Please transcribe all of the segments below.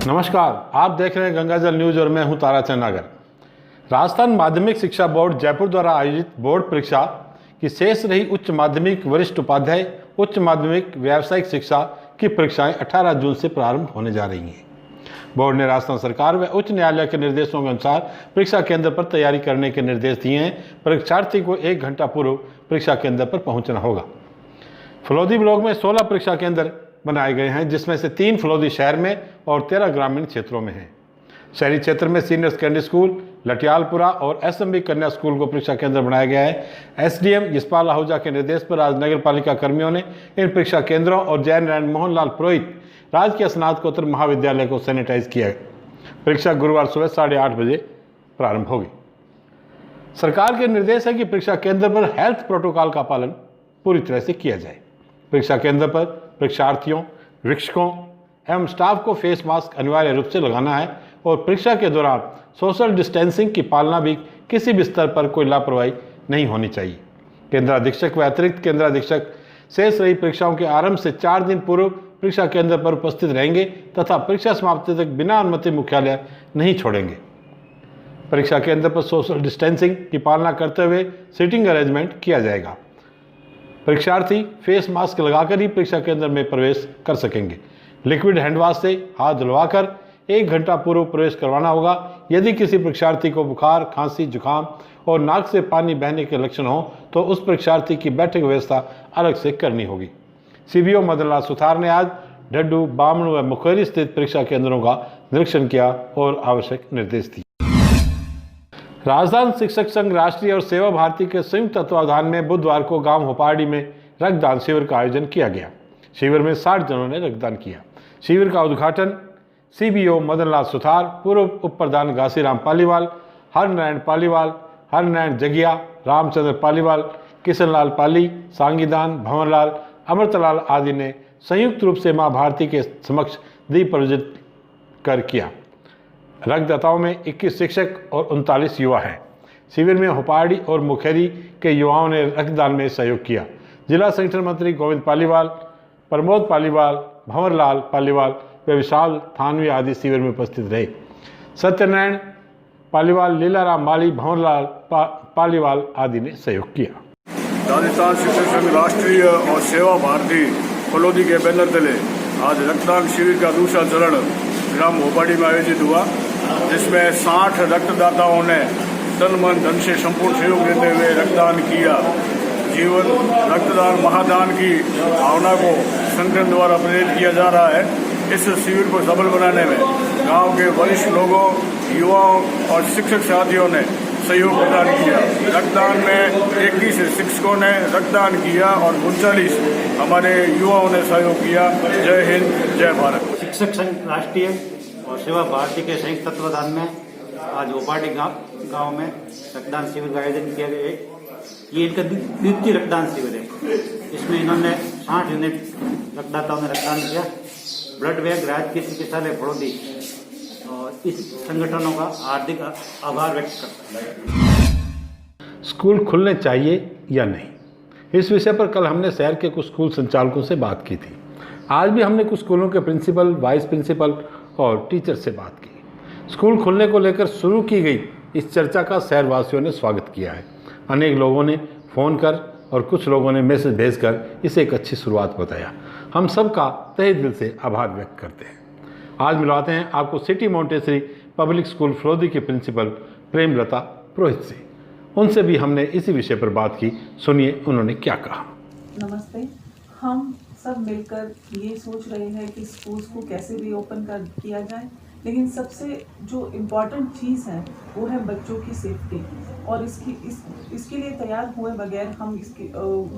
नमस्कार, आप देख रहे हैं गंगाजल न्यूज और मैं हूं ताराचंद नागर। राजस्थान माध्यमिक शिक्षा बोर्ड जयपुर द्वारा आयोजित बोर्ड परीक्षा की शेष रही उच्च माध्यमिक वरिष्ठ उपाध्याय उच्च माध्यमिक व्यावसायिक शिक्षा की परीक्षाएं 18 जून से प्रारंभ होने जा रही हैं। बोर्ड ने राजस्थान सरकार व उच्च न्यायालय के निर्देशों के अनुसार परीक्षा केंद्र पर तैयारी करने के निर्देश दिए हैं। परीक्षार्थी को 1 घंटा पूर्व परीक्षा केंद्र पर पहुंचना होगा। फलोदी ब्लॉक में 16 परीक्षा केंद्र बनाए गए हैं, जिसमें से 3 फलोदी शहर में और 13 ग्रामीण क्षेत्रों में हैं। शहरी क्षेत्र में सीनियर सेकेंडरी स्कूल लटियालपुरा और एसएमबी कन्या स्कूल को परीक्षा केंद्र बनाया गया है। एसडीएम यशपाल आहूजा के निर्देश पर आज नगर पालिका कर्मियों ने इन परीक्षा केंद्रों और जय नारायण मोहनलाल पुरोहित राजकीय स्नातकोत्तर महाविद्यालय को सैनिटाइज किया। परीक्षा गुरुवार सुबह 8:30 बजे प्रारंभ होगी। सरकार के निर्देश है कि परीक्षा केंद्र पर हेल्थ प्रोटोकॉल का पालन पूरी तरह से किया जाए। परीक्षा केंद्र पर परीक्षार्थियों, शिक्षकों एवं स्टाफ को फेस मास्क अनिवार्य रूप से लगाना है और परीक्षा के दौरान सोशल डिस्टेंसिंग की पालना भी किसी भी स्तर पर कोई लापरवाही नहीं होनी चाहिए। केंद्राधीक्षक व अतिरिक्त केंद्राधीक्षक शेष रही परीक्षाओं के आरंभ से 4 दिन पूर्व परीक्षा केंद्र पर उपस्थित रहेंगे तथा परीक्षा समाप्ति तक बिना अनुमति मुख्यालय नहीं छोड़ेंगे। परीक्षा केंद्र पर सोशल डिस्टेंसिंग की पालना करते हुए सीटिंग अरेंजमेंट किया जाएगा। परीक्षार्थी फेस मास्क लगाकर ही परीक्षा केंद्र में प्रवेश कर सकेंगे। लिक्विड हैंड वॉश से हाथ धुलवाकर 1 घंटा पूर्व प्रवेश करवाना होगा। यदि किसी परीक्षार्थी को बुखार, खांसी, जुकाम और नाक से पानी बहने के लक्षण हो तो उस परीक्षार्थी की बैठक व्यवस्था अलग से करनी होगी। सीबीओ मदन लाल सुथार ने आज ढड्डू, बामण व मुखेरी स्थित परीक्षा केंद्रों का निरीक्षण किया और आवश्यक निर्देश दिए। राजस्थान शिक्षक संघ राष्ट्रीय और सेवा भारती के संयुक्त तत्वावधान में बुधवार को गांव होपाड़ी में रक्तदान शिविर का आयोजन किया गया। शिविर में 60 जनों ने रक्तदान किया। शिविर का उद्घाटन सीबीओ मदन लाल सुथार, पूर्व उप प्रधान घासीराम पालीवाल, हरनारायण पालीवाल, हरनारायण जगिया, रामचंद्र पालीवाल, किशन लाल पाली, सांगीदान, भंवरलाल, अमृतलाल आदि ने संयुक्त रूप से मां भारती के समक्ष दीप प्रज्वलित कर किया। रक्तदाताओं में 21 शिक्षक और 39 युवा हैं। शिविर में होपाड़ी और मुखेरी के युवाओं ने रक्तदान में सहयोग किया। जिला संगठन मंत्री गोविंद पालीवाल, प्रमोद पालीवाल, भंवरलाल पालीवाल व विशाल थानवी आदि शिविर में उपस्थित रहे। सत्यनारायण पालीवाल, लीलाराम माली, भंवरलाल पालीवाल आदि ने सहयोग किया। राजस्थान शिक्षक संघ राष्ट्रीय और सेवा भारती फलोदी के बैनर तले आज रक्तदान शिविर का दूसरा चरण ग्राम होपाड़ी में आयोजित हुआ, जिसमें 60 रक्तदाताओं ने तन मन धन से संपूर्ण सहयोग देते हुए रक्तदान किया। जीवन रक्तदान महादान की भावना को संगठन द्वारा प्रेरित किया जा रहा है। इस शिविर को सफल बनाने में गांव के वरिष्ठ लोगों, युवाओं और शिक्षक साथियों ने सहयोग प्रदान किया। रक्तदान में 21 शिक्षकों ने रक्तदान किया और 39 हमारे युवाओं ने सहयोग किया। जय हिंद, जय भारत। शिक्षक संघ राष्ट्रीय और सेवा भारती के संयुक्त तत्वावधान में आज होपाड़ी गांव में रक्तदान शिविर का आयोजन किया गया है। ये इनका द्वितीय रक्तदान शिविर है। इसमें इन्होंने 60 यूनिट रक्तदाताओं ने रक्तदान किया। ब्लड बैंक राजकीय चिकित्सालय फलोदी और इस संगठनों का हार्दिक आभार व्यक्त करता है। स्कूल खुलने चाहिए या नहीं, इस विषय पर कल हमने शहर के कुछ स्कूल संचालकों से बात की थी। आज भी हमने कुछ स्कूलों के प्रिंसिपल, वाइस प्रिंसिपल और टीचर से बात की। स्कूल खुलने को लेकर शुरू की गई इस चर्चा का शहरवासियों ने स्वागत किया है। अनेक लोगों ने फ़ोन कर और कुछ लोगों ने मैसेज भेजकर इसे एक अच्छी शुरुआत बताया। हम सबका तहे दिल से आभार व्यक्त करते हैं। आज मिलवाते हैं आपको city Montessori public school Phalodi के प्रिंसिपल प्रेमलता पुरोहित से। उनसे भी हमने इसी विषय पर बात की। सुनिए उन्होंने क्या कहा। नमस्ते। हम सब मिलकर ये सोच रहे हैं कि स्कूल्स को कैसे भी ओपन किया जाए, लेकिन सबसे जो इम्पॉर्टेंट चीज़ है वो है बच्चों की सेफ्टी। और इसके लिए तैयार हुए बगैर हम इसकी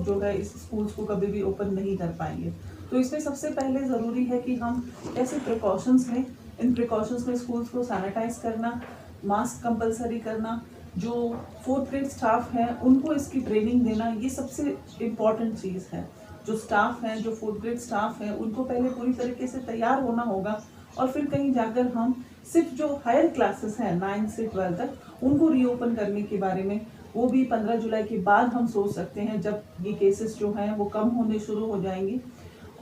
जो है इस स्कूल्स को कभी भी ओपन नहीं कर पाएंगे। तो इसमें सबसे पहले ज़रूरी है कि हम कैसे प्रिकॉशंस लें। इन प्रिकॉशंस में स्कूल्स को सैनिटाइज करना, मास्क कंपलसरी करना, जो 4th ग्रेड स्टाफ है उनको इसकी ट्रेनिंग देना, ये सबसे इम्पॉर्टेंट चीज़ है। जो स्टाफ हैं, जो 4th ग्रेड स्टाफ है, उनको पहले पूरी तरीके से तैयार होना होगा और फिर कहीं जाकर हम सिर्फ जो हायर क्लासेस हैं 9 से 12 तक, उनको रीओपन करने के बारे में वो भी 15 जुलाई के बाद हम सोच सकते हैं, जब ये केसेस जो हैं वो कम होने शुरू हो जाएंगे।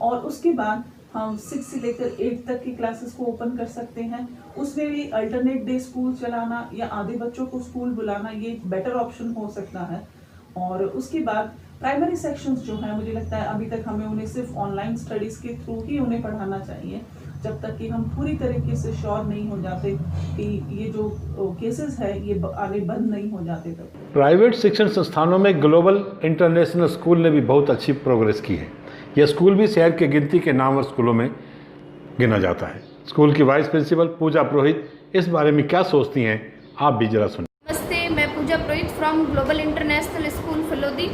और उसके बाद हम 6 से लेकर 8 तक की क्लासेस को ओपन कर सकते हैं। उसमें भी अल्टरनेट डे स्कूल चलाना या आधे बच्चों को स्कूल बुलाना ये एक बेटर ऑप्शन हो सकता है। और उसके बाद प्राइमरी सेक्शंस जो हैं, मुझे लगता है अभी तक हमें उन्हें सिर्फ ऑनलाइन स्टडीज़ के थ्रू ही उन्हें पढ़ाना चाहिए, जब तक कि हम पूरी तरीके से श्योर नहीं हो जाते कि ये जो केसेस है ये आगे बंद नहीं हो जाते तक। प्राइवेट शिक्षण संस्थानों में ग्लोबल इंटरनेशनल स्कूल ने भी बहुत अच्छी प्रोग्रेस की है। यह स्कूल भी शहर के गिनती के नामवर स्कूलों में गिना जाता है। स्कूल की वाइस प्रिंसिपल पूजा पुरोहित इस बारे में क्या सोचती हैं, आप भी जरा सुनिए। नमस्ते, मैं Puja Purohit from Global International School Phalodi.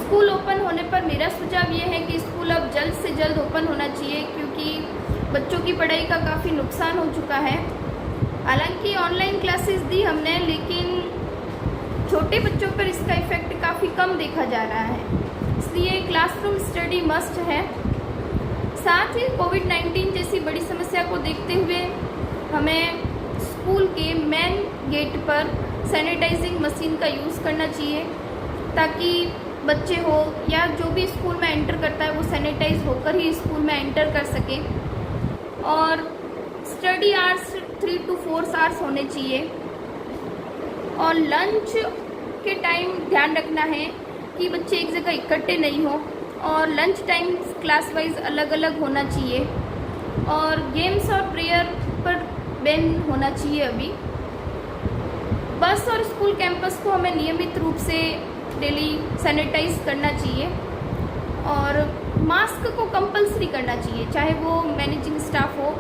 School open होने पर मेरा सुझाव ये है कि स्कूल अब जल्द से जल्द ओपन होना चाहिए, क्योंकि बच्चों की पढ़ाई का काफ़ी नुकसान हो चुका है। हालांकि ऑनलाइन क्लासेस दी हमने, लेकिन छोटे बच्चों पर इसका इफेक्ट काफ़ी कम देखा जा रहा है, इसलिए क्लासरूम स्टडी मस्ट है। साथ ही कोविड-19 जैसी बड़ी समस्या को देखते हुए हमें स्कूल के मेन गेट पर सैनिटाइजिंग मशीन का यूज़ करना चाहिए, ताकि बच्चे हो या जो भी स्कूल में एंटर करता है वो सैनिटाइज होकर ही स्कूल में एंटर कर सके। और स्टडी आवर्स 3 to 4 आवर्स होने चाहिए। और लंच के टाइम ध्यान रखना है कि बच्चे एक जगह इकट्ठे नहीं हो, और लंच टाइम क्लास वाइज अलग अलग होना चाहिए। और गेम्स और प्रेयर पर बैन होना चाहिए। अभी बस और स्कूल कैंपस को हमें नियमित रूप से डेली सैनिटाइज करना चाहिए, और मास्क को कंपलसरी करना चाहिए, चाहे वो मैनेजिंग स्टाफ हो,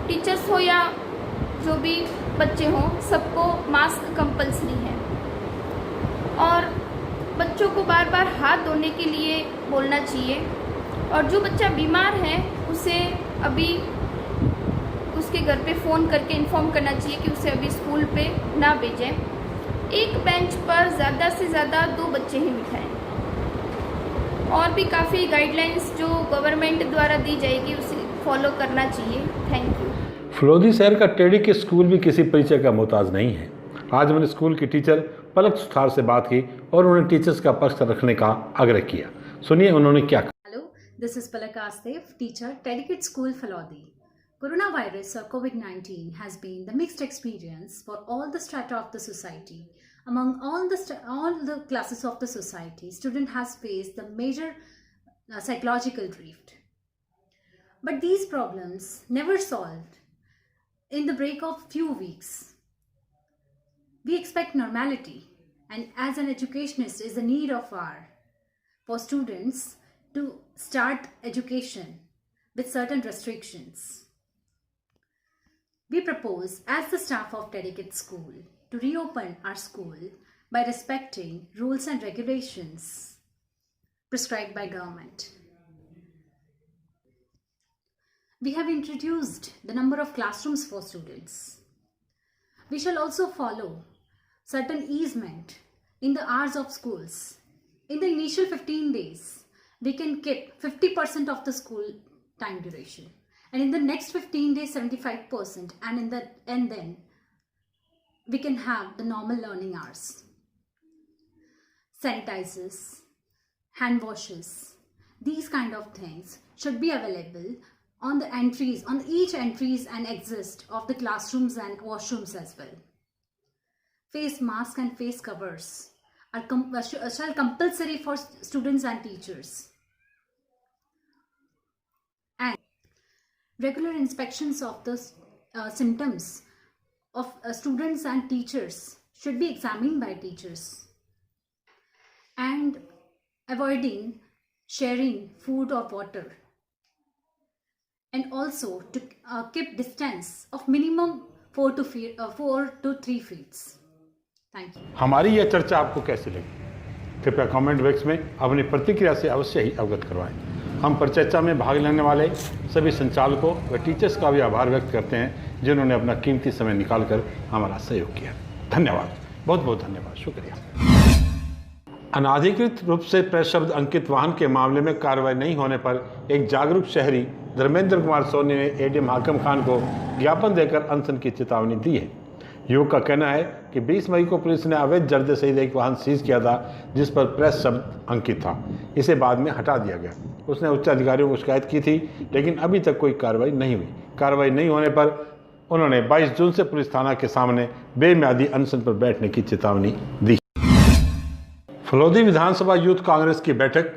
टीचर्स हो या जो भी बच्चे हों, सबको मास्क कंपलसरी है। और बच्चों को बार बार हाथ धोने के लिए बोलना चाहिए। और जो बच्चा बीमार है उसे अभी उसके घर पे फ़ोन करके इन्फॉर्म करना चाहिए कि उसे अभी स्कूल पे ना भेजें। एक बेंच पर ज़्यादा से ज़्यादा 2 बच्चे ही बिठाएं। और भी काफ़ी गाइडलाइंस जो गवर्नमेंट द्वारा दी जाएगी उसे फॉलो करना चाहिए। Thank you. फलोदी शहर का टेढ़ी के स्कूल भी किसी परिचय का मोहताज नहीं है। आज मैंने स्कूल की टीचर पलक सुथार से बात की और उन्हें टीचर्स का पक्ष रखने का आग्रह किया। सुनिए उन्होंने क्या कहा। Hello, this is Palak Asif, teacher, Dedicate School Falodi. Coronavirus or COVID-19 has been the mixed experience for all the strata of the society. Among all the classes of the society, student has faced the major psychological drift. But these problems never solved in the break of few weeks. We expect normality, and as an educationist is the need of our for students to start education with certain restrictions. We propose as the staff of Dedicate School to reopen our school by respecting rules and regulations prescribed by government. We have introduced the number of classrooms for students. We shall also follow certain easement in the hours of schools. In the initial 15 days, we can keep 50% of the school time duration. And in the next 15 days, 75%. And then we can have the normal learning hours. Sanitizers, hand washes, these kind of things should be available on the entries, on each entries and exist of the classrooms and washrooms as well. Face mask and face covers shall compulsory for students and teachers. And regular inspections of the symptoms of students and teachers should be examined by teachers. And avoiding sharing food or water. And also to keep distance of minimum 4 to 3 feet. Thank you. हमारी यह चर्चा आपको कैसी लगी? कृपया comment box में अपनी प्रतिक्रिया से अवश्य ही अवगत करवाएं। हम परिचर्चा में भाग लेने वाले सभी संचालकों व टीचर्स का भी आभार व्यक्त करते हैं जिन्होंने अपना कीमती समय निकालकर हमारा सहयोग किया। धन्यवाद, बहुत बहुत धन्यवाद, शुक्रिया। अनाधिकृत रूप से प्रेस शब्द अंकित वाहन के मामले में कार्रवाई नहीं होने पर एक जागरूक शहरी धर्मेंद्र कुमार सोनी ने एडीएम हाकिम खान को ज्ञापन देकर अनशन की चेतावनी दी है। युवक का कहना है कि 20 मई को पुलिस ने अवैध जर्दे सहित एक वाहन सीज किया था जिस पर प्रेस शब्द अंकित था। इसे बाद में हटा दिया गया। उसने उच्च अधिकारियों को शिकायत की थी, लेकिन अभी तक कोई कार्रवाई नहीं हुई। कार्रवाई नहीं होने पर उन्होंने 22 जून से पुलिस थाना के सामने बेमियादी अनशन पर बैठने की चेतावनी दी। फलौदी विधानसभा यूथ कांग्रेस की बैठक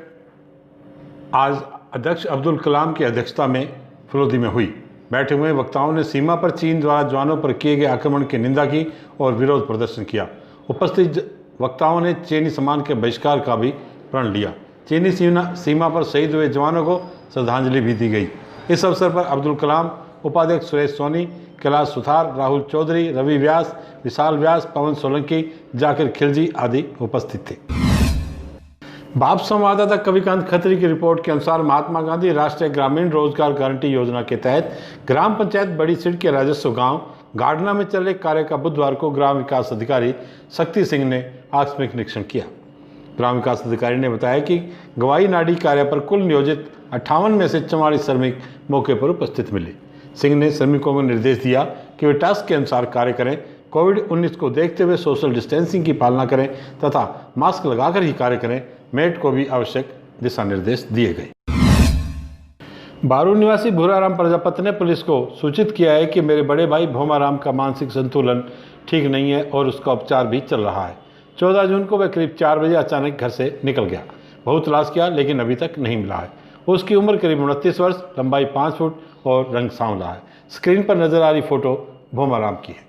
आज अध्यक्ष अब्दुल कलाम की अध्यक्षता में फलौदी में हुई। बैठक में वक्ताओं ने सीमा पर चीन द्वारा जवानों पर किए गए आक्रमण की निंदा की और विरोध प्रदर्शन किया। उपस्थित वक्ताओं ने चीनी सामान के बहिष्कार का भी प्रण लिया। चीनी सीमा पर शहीद हुए जवानों को श्रद्धांजलि भी दी गई। इस अवसर पर अब्दुल कलाम, उपाध्यक्ष सुरेश सोनी, कैलाश सुथार, राहुल चौधरी, रवि व्यास, विशाल व्यास, पवन सोलंकी, जाकिर खिलजी आदि उपस्थित थे। बाप संवाददाता कविकांत खत्री की रिपोर्ट के अनुसार महात्मा गांधी राष्ट्रीय ग्रामीण रोजगार गारंटी योजना के तहत ग्राम पंचायत बड़ी सिड़ के राजस्व गांव गाडना में चल रहे कार्य का बुधवार को ग्राम विकास अधिकारी शक्ति सिंह ने आकस्मिक निरीक्षण किया। ग्राम विकास अधिकारी ने बताया कि गवाई नाड़ी कार्य पर कुल नियोजित 58 में से 44 श्रमिक मौके पर उपस्थित मिले। सिंह ने श्रमिकों को निर्देश दिया कि वे टास्क के अनुसार कार्य करें, कोविड-19 को देखते हुए सोशल डिस्टेंसिंग की पालना करें तथा मास्क लगाकर ही कार्य करें। मेट को भी आवश्यक दिशा निर्देश दिए गए। बारू निवासी भूराराम प्रजापति ने पुलिस को सूचित किया है कि मेरे बड़े भाई भोमाराम का मानसिक संतुलन ठीक नहीं है और उसका उपचार भी चल रहा है। 14 जून को वह करीब 4 बजे अचानक घर से निकल गया। बहुत तलाश किया लेकिन अभी तक नहीं मिला है। उसकी उम्र करीब 29 वर्ष, लंबाई 5 फुट और रंग सांवला है। स्क्रीन पर नजर आ रही फोटो भोमाराम की है।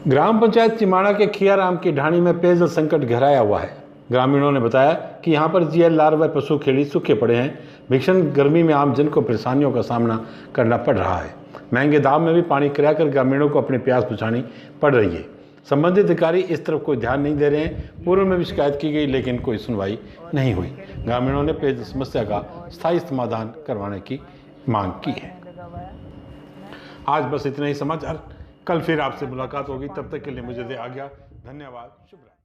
ग्राम पंचायत चिमाड़ा के खियाराम की ढाणी में पेयजल संकट गहराया हुआ है। ग्रामीणों ने बताया कि यहाँ पर जीएल लार व पशु खेड़ी सूखे पड़े हैं। भीषण गर्मी में आमजन को परेशानियों का सामना करना पड़ रहा है। महंगे दाम में भी पानी कराकर ग्रामीणों को अपनी प्यास बुझानी पड़ रही है। संबंधित अधिकारी इस तरफ कोई ध्यान नहीं दे रहे हैं। पूर्व में भी शिकायत की गई लेकिन कोई सुनवाई नहीं हुई। ग्रामीणों ने पेयजल समस्या का स्थायी समाधान करवाने की मांग की है। आज बस इतना ही समाचार। कल फिर आपसे मुलाकात होगी। तब तक के लिए मुझे दे आज्ञा। धन्यवाद। शुभ रात्रि।